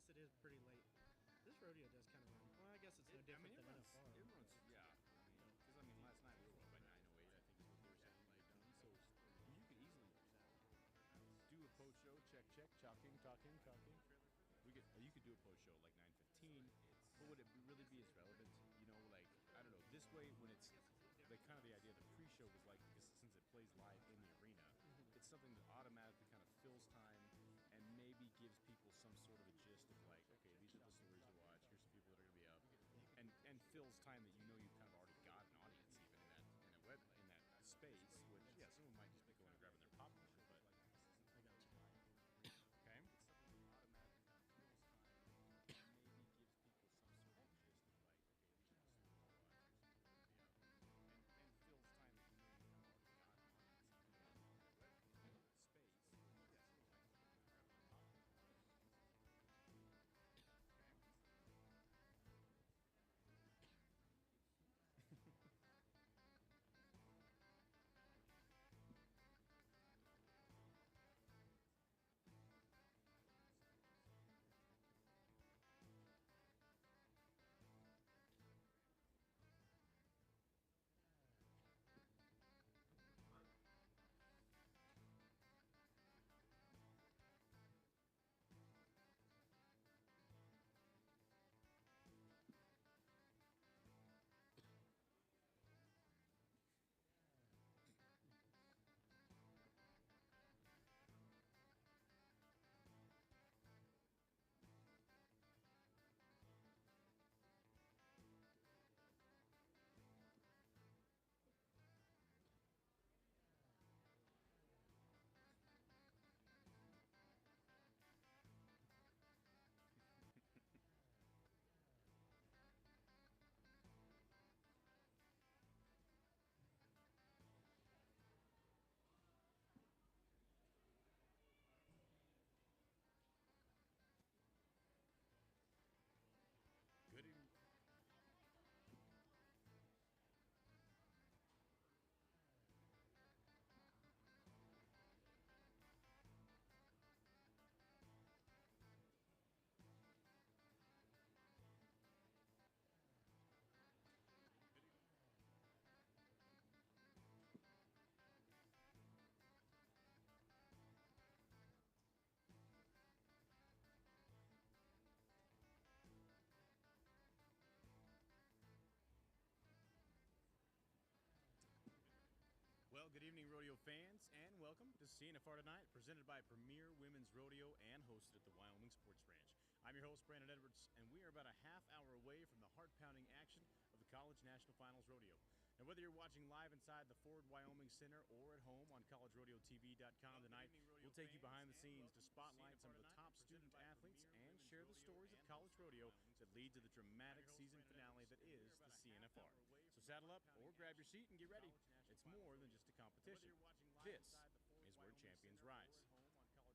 guess it is pretty late. This rodeo does kind of run. Well, I guess it's no different than NFR. It runs, yeah. Because last night we were up by 9:08. I think is what they were saying like done. So you could easily do a post show. Check. Talking. You could do a post show like 9:15. But would it really be as relevant? You know, like I don't know. This way, when it's like kind of the idea of the pre-show was like because since it plays live in the arena, it's something that automatically kind of fills time and maybe gives people some sort of a gist of like, okay, these are the stories to watch. Here's some people that are going to be up, and fills time that you know you've kind of already got an audience even in that space. Which someone might just be going and grabbing their popcorn, but I got you. okay. Maybe gives people some sort of gist of like, okay, these are the stories to watch. Here's some people that are going to be up, and fills time that you know you've kind of already got an audience even in that space. Someone might just be going and grabbing their popcorn. Good evening. Well, good evening, rodeo fans, and welcome to CNFR Tonight, presented by Premier Women's Rodeo and hosted at the Wyoming Sports Ranch. I'm your host, Brandon Edwards, and we are about a half hour away from the heart-pounding action of the College National Finals Rodeo. Now, whether you're watching live inside the Ford Wyoming Center or at home on collegerodeotv.com tonight, we'll take you behind the scenes to spotlight some of the top student athletes and share the stories of college rodeo that lead to the dramatic season finale that is the CNFR. So saddle up or grab your seat and get ready. It's more than just a competition. This is where champions rise.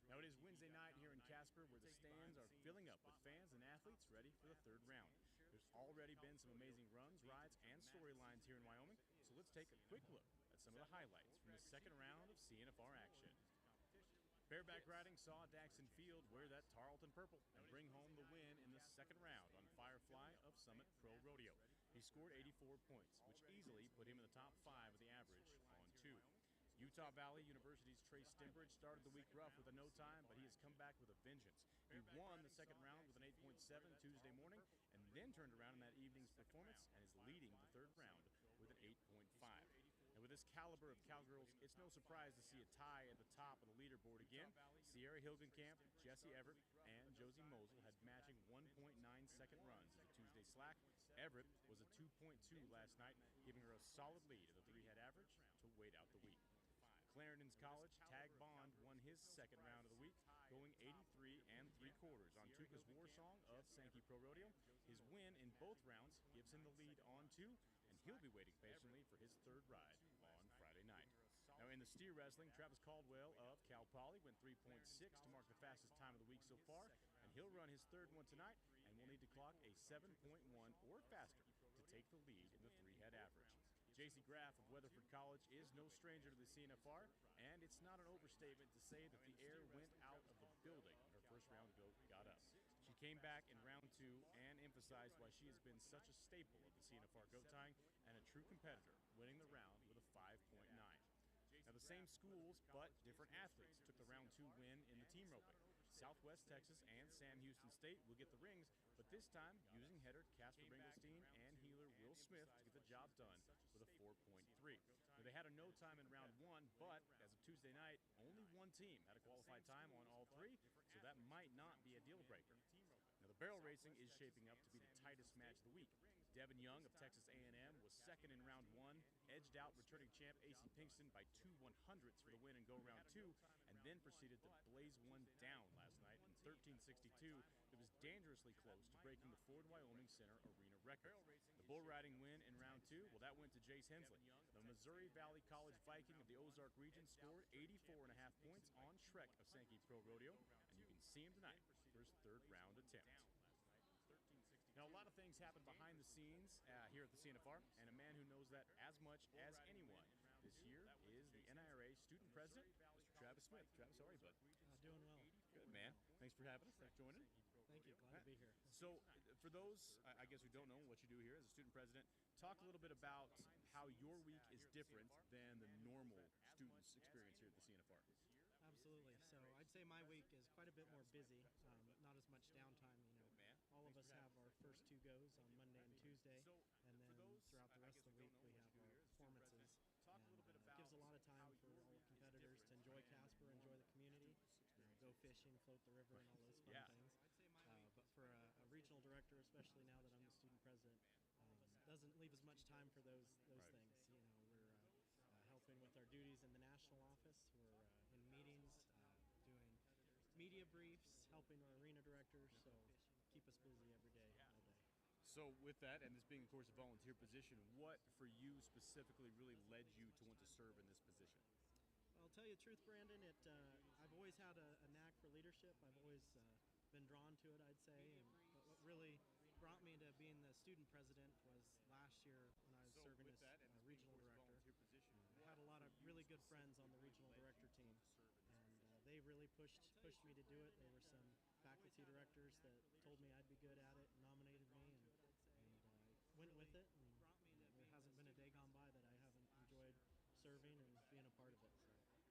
Now, it is Wednesday night here in Casper where the stands are filling up with fans and athletes ready for the third round. There's already been some amazing runs, rides, and storylines here in Wyoming, so let's take a quick look at some of the highlights from the second round of CNFR action. Bareback riding saw Daxton Field wear that Tarleton purple and bring home the win in the second round on Firefly of Summit Pro Rodeo. He scored 84 points, which easily put him in the top 5 of the average on 2. Utah Valley University's Trace Stimbridge started the week rough with a no time, but he has come back with a vengeance. He won the second round with an 8.7 Tuesday morning and then turned around in that evening's performance and is leading the third round with an 8.5. And with this caliber of cowgirls, it's no surprise to see a tie at the top of the leaderboard again. Sierra Hilgenkamp, Jesse Everett, and Josie Mosel had matching 1.9 second runs in the Tuesday slack. Everett was a 2.2 last night, giving her a solid lead in the three-head average to wait out the week. Clarendon's College, Tag Bond won his second round of the week, going 83 3/4 on Tuca's War Song of Sankey Pro Rodeo. His win in both rounds gives him the lead on 2, and he'll be waiting patiently for his third ride on Friday night. Now, in the steer wrestling, Travis Caldwell of Cal Poly went 3.6 to mark the fastest time of the week so far, and he'll run his third one tonight and will need to clock a 7.1 or faster to take the lead in the three-head average. J.C. Graff of Weatherford College is no stranger to the CNFR, and it's not an overstatement to say that the air went out of the building when her first round goat got up. She came back in round 2 and emphasized why she has been such a staple of the CNFR goat tying and a true competitor, winning the round with a 5.9. Now, the same schools, but different athletes, took the round 2 win in the team roping. Southwest Texas and Sam Houston State will get the rings, but this time using header Casper and healer Will Smith to get the job done with a 4.3. Now, they had a no time in round 1, but as of Tuesday night, only one team had a qualified time on all 3, so that might not be a deal breaker. Now, the barrel racing is shaping up to be the tightest match of the week. Devin Young of Texas A&M was second in round 1, edged out returning champ AC Pinkston by 2/100ths for the win and go round 2, and then proceeded to blaze one down last night in 13:62. It was dangerously close to breaking the Ford Wyoming Center arena record. The bull riding win in round 2, well, that went to Jace Hensley. The Missouri Valley College Viking of the Ozark region scored 84.5 points on Shrek of Sankey Pro Rodeo, and you can see him tonight for his third round attempt. Now, a lot of things happen behind the scenes here at the CNFR, and a man who knows that as much as anyone this year is the NIRA student president, Mr. Travis Smith. Travis, how are you, bud? Doing well. Good, man. Thanks for having us. Thanks for joining. Thank you. Glad to be here. So, for those, I guess, who don't know what you do here as a student president, talk a little bit about how your week is different than the normal students' experience here at the CNFR. Absolutely. So I'd say my week is quite a bit more busy, not as much downtime. All of us have our first 2 goes on Monday and Tuesday, and then throughout the rest of the week we have our performances. And it gives a lot of time for all the competitors to enjoy Casper, enjoy the community, go fishing, float the river, and all those fun things. But for a regional director, especially now that I'm the student president, doesn't leave as much time for those things. We're helping with our duties in the national office. We're in meetings, doing media briefs, helping our arena directors, so keep us busy every day, all day. So with that, and this being, of course, a volunteer position, what for you specifically really led you to want to serve in this position? I'll tell you the truth, Brandon, I've always had a knack for leadership. I've always been drawn to it, I'd say, but what really brought me to being the student president was last year when I was serving as regional director. I had a lot of really good friends on the regional director team, and they really pushed me to do it. There were some faculty directors that told me I'd be good at it and nominated me, and went with it, and there hasn't been a day gone by that I haven't enjoyed serving and being a part of it. So.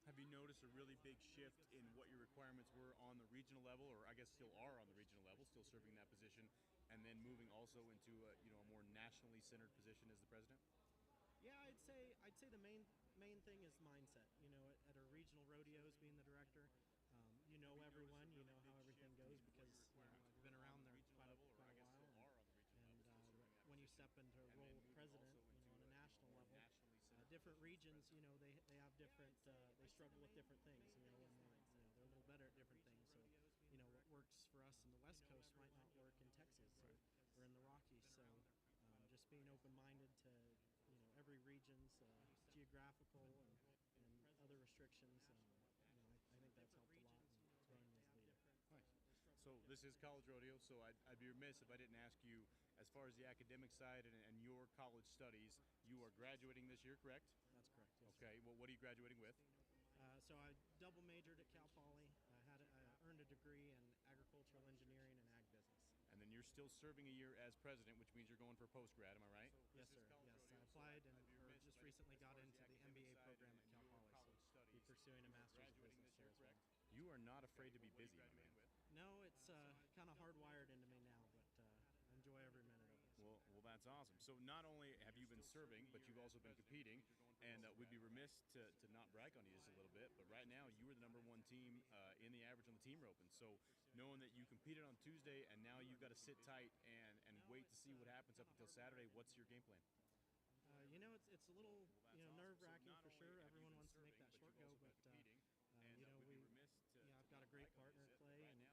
Have you noticed a really big shift in what your requirements were on the regional level, or I guess still are on the regional level, still serving that position, and then moving also into a more nationally centered position as the president? Yeah, I'd say the main thing is mindset. At our regional rodeos, being the director, you know everyone, you know how everything goes because I've been around there quite a while. And when you step into a role of president, on a national level, different regions, they have different, they struggle with different things, and they're a little better at different things. So, what works for us in the West Coast might not work in Texas or in the Rockies. So, just being open-minded to, every region's geographical and other restrictions, I think that's helped a lot in growing as a leader. Nice. So this is College Rodeo, so I'd be remiss if I didn't ask you, as far as the academic side and your college studies, you are graduating this year, correct? That's correct, yes. Okay, well, what are you graduating with? So I double majored at Cal Poly. I earned a degree in agricultural engineering and ag business. And then you're still serving a year as president, which means you're going for post-grad, am I right? Yes, sir. Yes, I applied and just recently got into the MBA program at Cal Poly, so be pursuing a master's of business there as well. You are not afraid to be busy, my man. No, it's kind of hardwired into me now, but I enjoy every minute of it. Well, that's awesome. So not only have you been serving, but you've also been competing, and we'd be remiss to not brag on you just a little bit, but right now you were the #1 team in the average on the team roping. So knowing that you competed on Tuesday and now you've got to sit tight and wait to see what happens up until Saturday, what's your game plan? It's a little nerve-wracking for sure. Everyone wants to make that short go, but I've got a great partner, Clay, and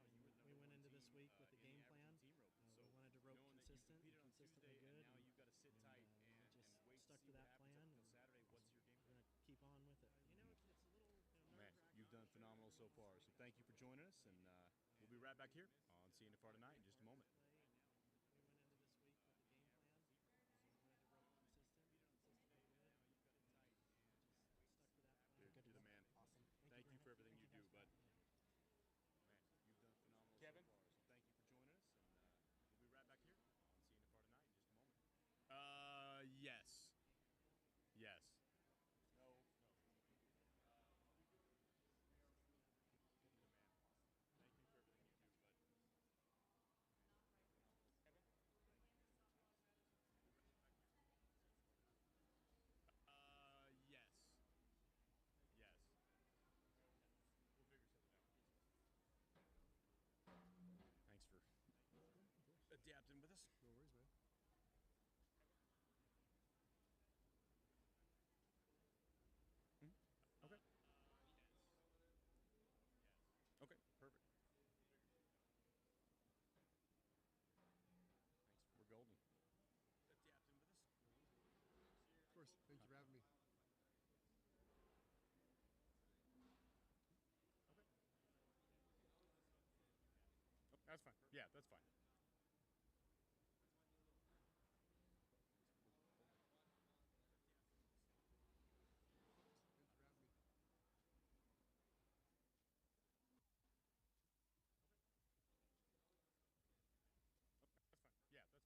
we went into this week with a game plan. We wanted to rope consistently good, and just stuck to that plan, and we're going to keep on with it. It's a little Man, you've done phenomenal so far, so thank you for joining us, and we'll be right back here on CNFR Tonight in just a moment. We went into this week with a game plan. We wanted to rope consistently good, and just stuck to that plan. You're the man. Awesome. Thank you for everything you do, bud. Man, you've done phenomenal so far, so thank you for joining us. That's fine. Yeah, that's fine. That's fine. Yeah, that's fine.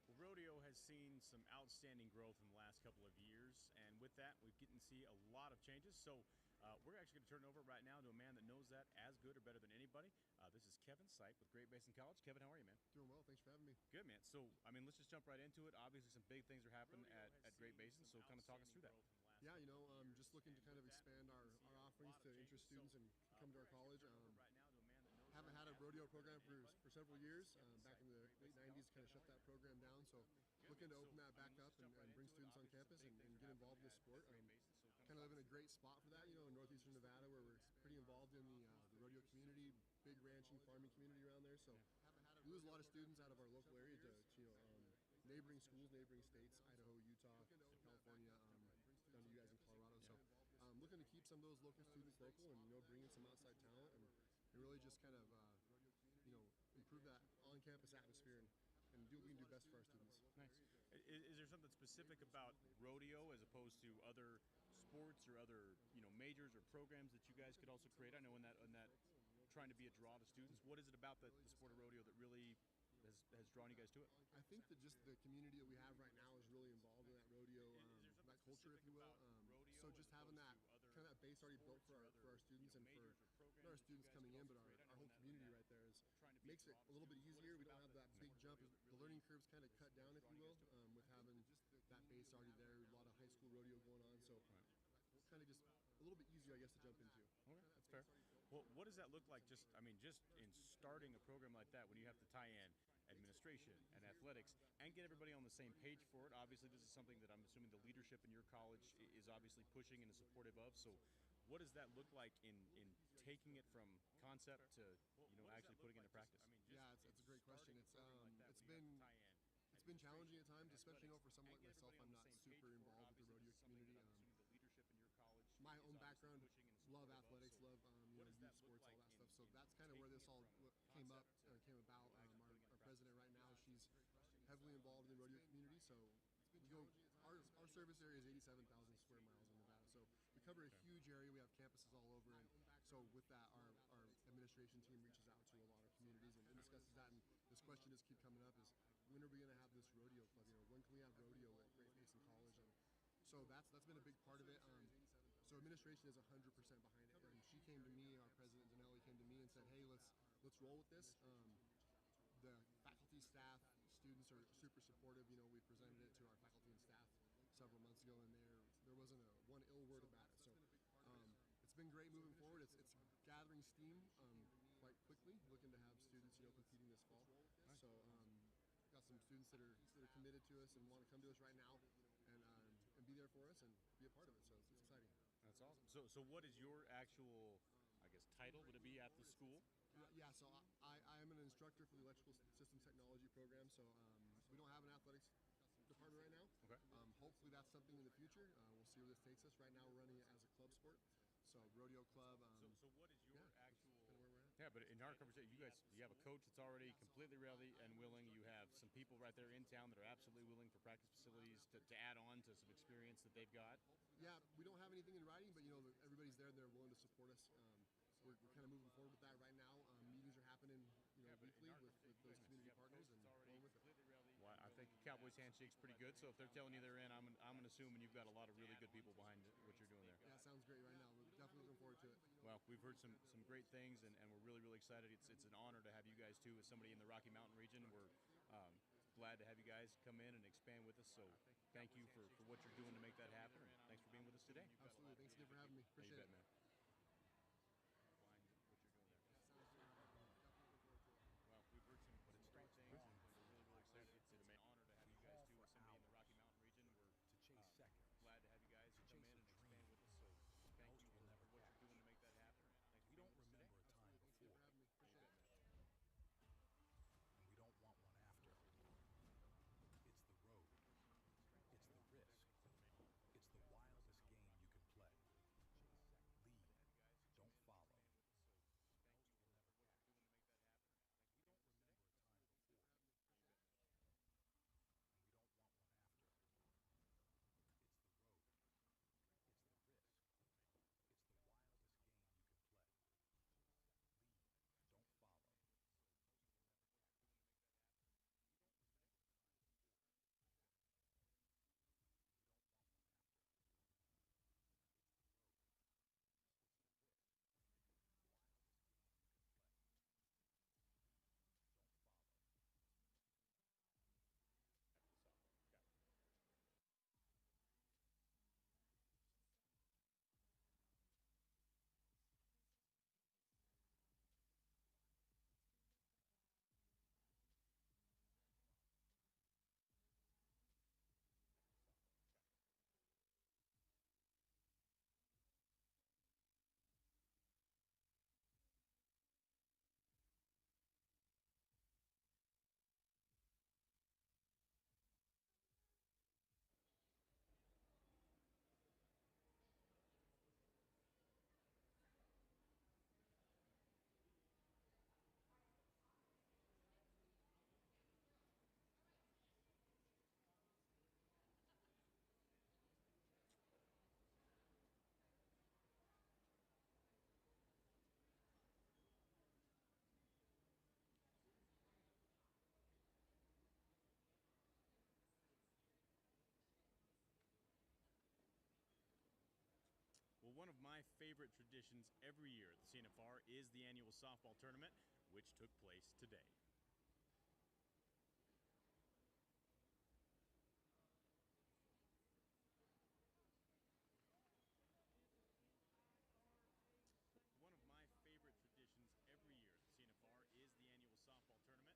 Well, rodeo has seen some outstanding growth in the last couple of years, and with that, we've getting to see a lot of changes. So, we're actually going to turn it over right now to a man that knows that as good or better than anybody. This is Kevin Sipe with Great Basin College. Kevin, how are you, man? Doing well. Thanks for having me. Good, man. So, I mean, let's just jump right into it. Obviously, some big things are happening at Great Basin, so kind of talk us through that. Yeah, just looking to kind of expand our offerings to interest students and come to our college. Haven't had a rodeo program for several years. Back in the late 90s, kind of shut that program down. So looking to open that back up and bring students on campus and get involved in the sport. Kind of live in a great spot for that, in northeastern Nevada, where we're pretty involved in the rodeo community, big ranching, farming community around there. So we lose a lot of students out of our local area to neighboring schools, neighboring states, Idaho, Utah, California, down to you guys in Colorado. So looking to keep some of those local students local and, bring in some outside talent and really just kind of, improve that on-campus atmosphere and do what we can do best for our students. Nice. Is there something specific about rodeo as opposed to other sports or other majors or programs that you guys could also create? I know in that trying to be a draw to students. What is it about the sport of rodeo that really has drawn you guys to it? I think that just the community that we have right now is really involved in that rodeo, that culture, if you will. So just having that kind of that base already built for our students and for not our students coming in, but our whole community right there makes it a little bit easier. We don't have that big jump. The learning curve's kind of cut down, if you will, with having that base already there. A lot of high school rodeo going on, so kind of just a little bit easier, I guess, to jump into. Okay, that's fair. Well, what does that look like? Just in starting a program like that, when you have to tie in administration and athletics and get everybody on the same page for it. Obviously, this is something that I'm assuming the leadership in your college is obviously pushing and is supportive of. So, what does that look like in taking it from concept to actually putting it into practice? Yeah, it's a great question. It's been challenging at times, especially for someone like myself. I'm not super involved with the rodeo community. My own background, love athletics, love youth sports, all that stuff. So that's kind of where this all came about. Our president right now, she's heavily involved in the rodeo community. So we go. Our service area is 87,000 square miles in Nevada. So we cover a huge area. We have campuses all over, and so with that, our administration team reaches out to a lot of communities and discusses that. And this question just keep coming up: is when are we going to have this rodeo club? When can we have rodeo at Great Basin College? And so that's been a big part of it. So administration is 100% behind it. And she came to me, our president Danelli came to me and said, "Hey, let's roll with this." The faculty, staff, students are super supportive. We presented it to our faculty and staff several months ago, and there wasn't one ill word about it. So it's been great moving forward. It's gathering steam quite quickly. Looking to have students competing this fall. So got some students that are committed to us and want to come to us right now and be there for us and be a part of it. So it's exciting. That's awesome. So what is your actual, title? Would it be at the school? Yeah, so I am an instructor for the electrical systems technology program. So we don't have an athletics department right now. Okay. Hopefully that's something in the future. We'll see where this takes us. Right now we're running it as a club sport. So rodeo club. So what is your actual? Kind of where we're at. Yeah, but in our conversation, you have a coach that's already completely ready and willing. You have some people right there in town that are absolutely willing for practice facilities to add on to some experience that they've got. Yeah, we don't have anything in writing, but everybody's there and they're willing to support us. We're kind of moving forward with that right now. Meetings are happening, weekly with those community partners and going with it. Well, I think Cowboys Handshake's pretty good. So if they're telling you they're in, I'm assuming you've got a lot of really good people behind what you're doing there. Yeah, sounds great right now. We're definitely looking forward to it. Well, we've heard some great things, and we're really, really excited. It's an honor to have you guys too, as somebody in the Rocky Mountain region. We're glad to have you guys come in and expand with us. So thank you for what you're doing to make that happen, and thanks for being with us today. Absolutely. Thanks again for having me. Appreciate it. Man. Sounds good. Definitely looking forward to it. Well, we've heard some great things. We're really excited. It's an honor to have you guys too with somebody in the Rocky Mountain region. We're glad to have you guys come in and expand with us. So thank you for what you're doing to make that happen. Thanks for being with us today. Absolutely. Thanks again for having me. Appreciate it. And we don't want one after. It's the road. It's the risk. It's the wildest game you can play. Lead. Don't follow. Most will never catch. We don't remember a time before. And we don't want one after. It's the road. It's the risk. It's the wildest game you can play. Lead. Don't follow. Most will never catch. We don't remember a time before. And we don't want one after. It's the road. It's the risk. Wildest game you can play. Lead. Don't follow. After the softball, Casper. Well, one of my favorite traditions every year at the CNFR is the annual softball tournament, which took place today. One of my favorite traditions every year at the CNFR is the annual softball tournament, which took place today. One of my favorite traditions every year at the CNFR is the annual softball tournament, If I had a which took title, I place would today. just be the director over the softball tournament and all the ministry of the College National Finals. One of my favorite traditions every year at the CNFR is the annual You know, softball tournament, 15 years which took ago, place today. I knew the kids needed something to do other than, rodeos. They needed a little break from the pressure of the College National Finals. And so I started a softball tournament. And it's turned into one of the biggest events of the week. And it's competitive. They needed a little break from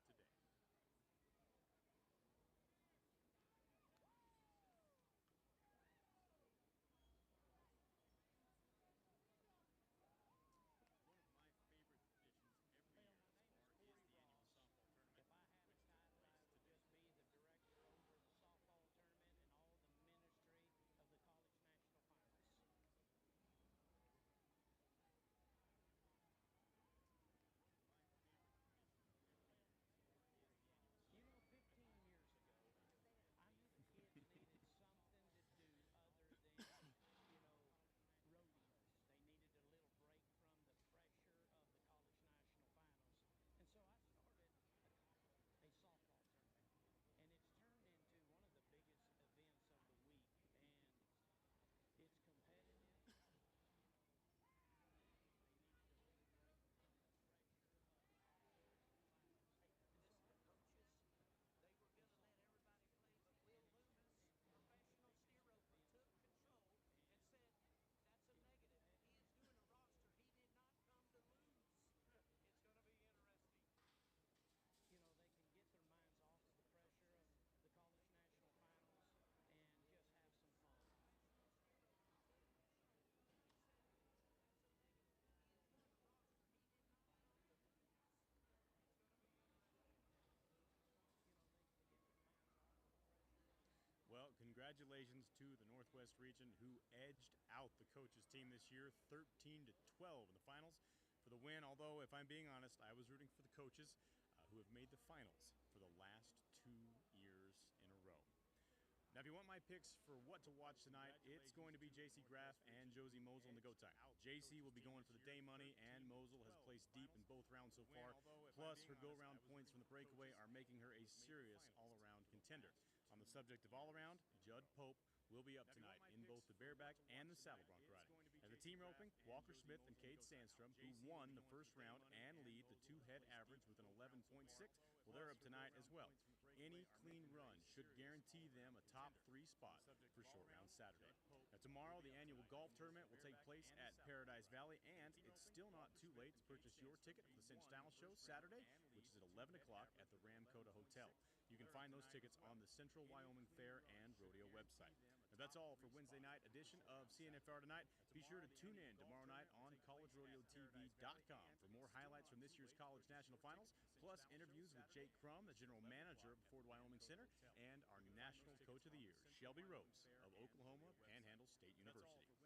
the pressure of the College National Finals. And so The coaches, they were going to let everybody play, but Will Loomis, professional steer roper, took control and said, that's a negative. He is doing a roster. He did not come to lose. It's going to be interesting. they can get their minds off of the pressure of the College National Finals and just have some fun. Professional steer roper took control and said, that's a negative. He is doing a roster. He did not come to lose. It's going to be interesting. They can get their minds off of the pressure of Well, congratulations to the Northwest region who edged out the coaches team this year 13-12 in the finals for the win. Although, if I'm being honest, I was rooting for the coaches who have made the finals for the last 2 years in a row. Now, if you want my picks for what to watch tonight, it's going to be J.C. Graff and Josie Mosel in the go time. J.C. will be going for the day money, and Mosel has placed deep in both rounds so far. Plus, her go-round points from the breakaway are making her a serious all-around contender. On the subject of all-around, Judd Pope will be up tonight in both the bareback and the saddle bronc riding. As the team roping, Walker Smith and Cade Sandstrom, who won the first round and lead the two-head average with an 11.6, well, they're up tonight as well. Any clean run should guarantee guarantee them a top 3 spot for Short Round Saturday. Now, tomorrow, the annual golf tournament will take place at Paradise Valley, and it's still not too late to purchase your ticket for the Cinch Style Show Saturday, which is at 11 o'clock at the Ramcota Hotel. You can find those tickets on the Central Wyoming Fair and Rodeo website. Now, that's all for Wednesday night edition of CNFR Tonight. Be sure to tune in tomorrow night on collegerodeotv.com for more highlights from this year's College National Finals, plus interviews with Jake Crum, the general manager of Ford Wyoming Center, and our National Coach of the Year, Shelby Rhodes of Oklahoma Panhandle State University.